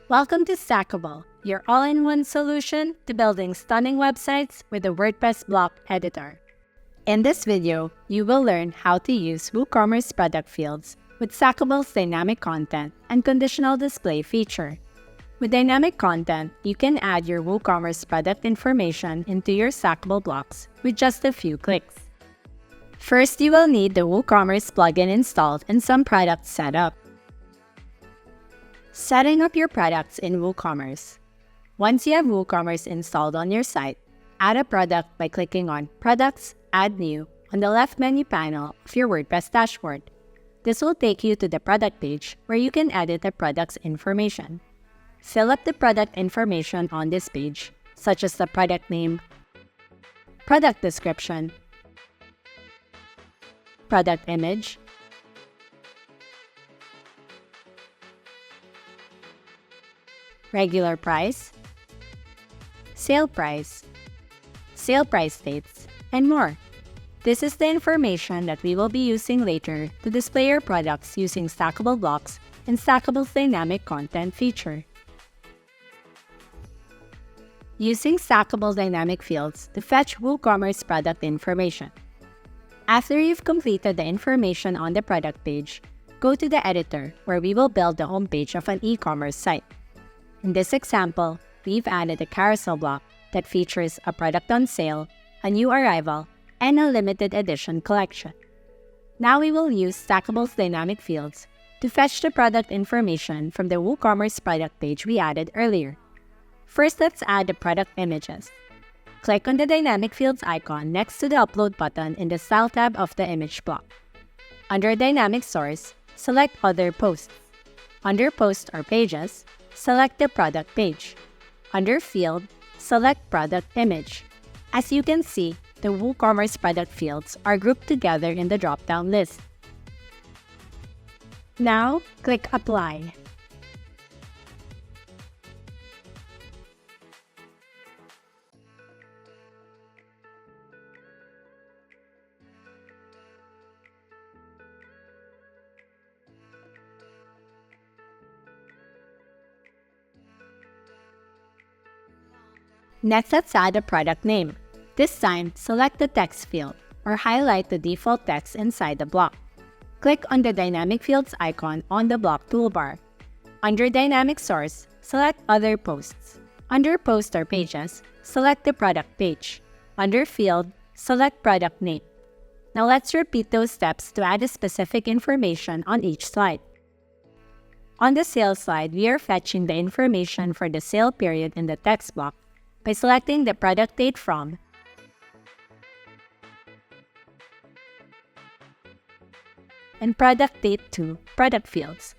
Welcome to Stackable, your all-in-one solution to building stunning websites with a WordPress block editor. In this video, you will learn how to use WooCommerce product fields with Stackable's dynamic content and conditional display feature. With dynamic content, you can add your WooCommerce product information into your Stackable blocks with just a few clicks. First, you will need the WooCommerce plugin installed and some products set up. Setting up your products in WooCommerce. Once you have WooCommerce installed on your site, add a product by clicking on Products, Add New on the left menu panel of your WordPress dashboard. This will take you to the product page where you can edit the product's information. Fill up the product information on this page, such as the product name, product description, product image, regular price, sale price dates, and more. This is the information that we will be using later to display your products using Stackable blocks and Stackable's dynamic content feature. Using Stackable dynamic fields to fetch WooCommerce product information. After you've completed the information on the product page, go to the editor where we will build the home page of an e-commerce site. In this example, we've added a carousel block that features a product on sale, a new arrival, and a limited edition collection. Now we will use Stackable's dynamic fields to fetch the product information from the WooCommerce product page we added earlier. First, let's add the product images. Click on the dynamic fields icon next to the Upload button in the Style tab of the image block. Under Dynamic Source, select Other Posts. Under Posts or Pages, select the product page. Under Field, select Product Image. As you can see, the WooCommerce product fields are grouped together in the drop-down list. Now, click Apply. Next, let's add a product name. This time, select the text field or highlight the default text inside the block. Click on the Dynamic Fields icon on the block toolbar. Under Dynamic Source, select Other Posts. Under Posts or Pages, select the product page. Under Field, select Product Name. Now let's repeat those steps to add a specific information on each slide. On the sales slide, we are fetching the information for the sale period in the text block by selecting the product date from and product date to product fields.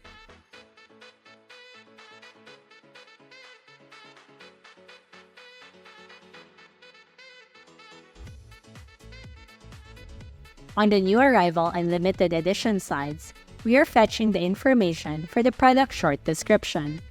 On the new arrival and limited edition slides, we are fetching the information for the product short description.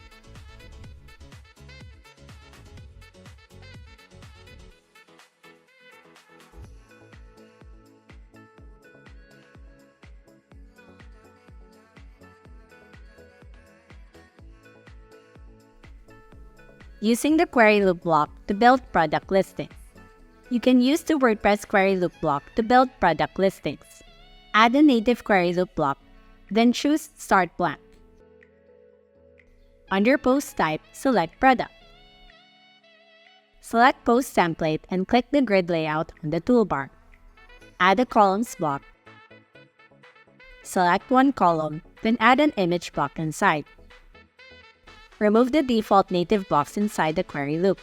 Using the query loop block to build product listings. You can use the WordPress query loop block to build product listings. Add a native query loop block, then choose Start Blank. Under Post Type, select Product. Select Post Template and click the grid layout on the toolbar. Add a columns block. Select one column, then add an image block inside. Remove the default native blocks inside the query loop.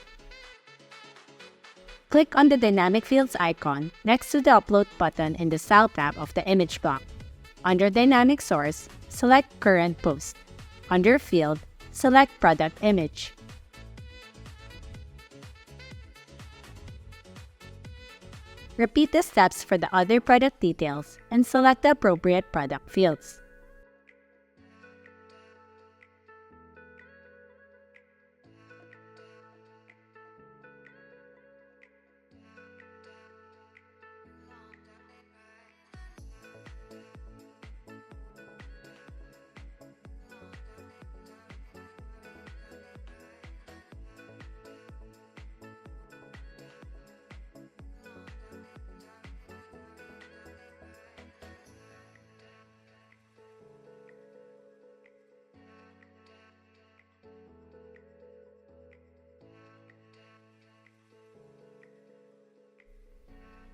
Click on the Dynamic Fields icon next to the Upload button in the Style tab of the image block. Under Dynamic Source, select Current Post. Under Field, select Product Image. Repeat the steps for the other product details and select the appropriate product fields.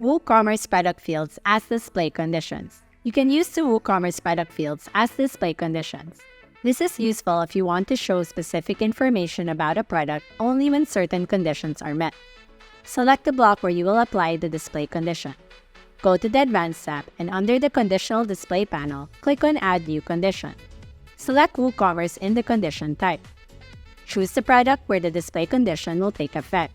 WooCommerce product fields as display conditions. You can use the WooCommerce product fields as display conditions. This is useful if you want to show specific information about a product only when certain conditions are met. Select the block where you will apply the display condition. Go to the Advanced tab and under the Conditional Display panel, click on Add New Condition. Select WooCommerce in the condition type. Choose the product where the display condition will take effect.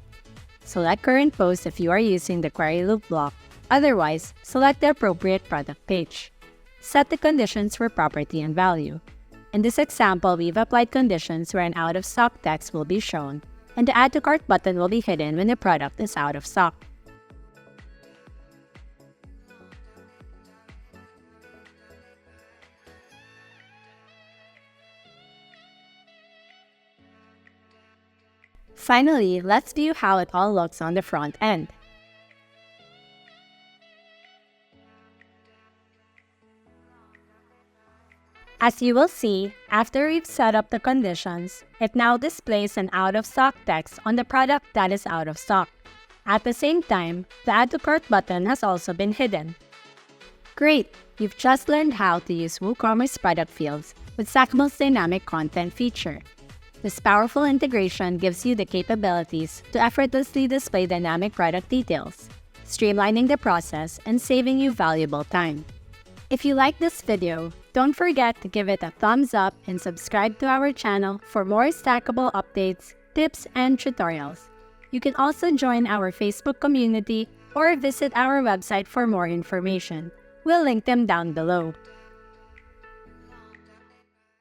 Select Current Post if you are using the query loop block. Otherwise, select the appropriate product page. Set the conditions for property and value. In this example, we've applied conditions where an out-of-stock text will be shown, and the Add to Cart button will be hidden when the product is out of stock. Finally, let's view how it all looks on the front end. As you will see, after we've set up the conditions, it now displays an out-of-stock text on the product that is out of stock. At the same time, the Add to Cart button has also been hidden. Great! You've just learned how to use WooCommerce product fields with Stackable's dynamic content feature. This powerful integration gives you the capabilities to effortlessly display dynamic product details, streamlining the process and saving you valuable time. If you like this video, don't forget to give it a thumbs up and subscribe to our channel for more Stackable updates, tips, and tutorials. You can also join our Facebook community or visit our website for more information. We'll link them down below.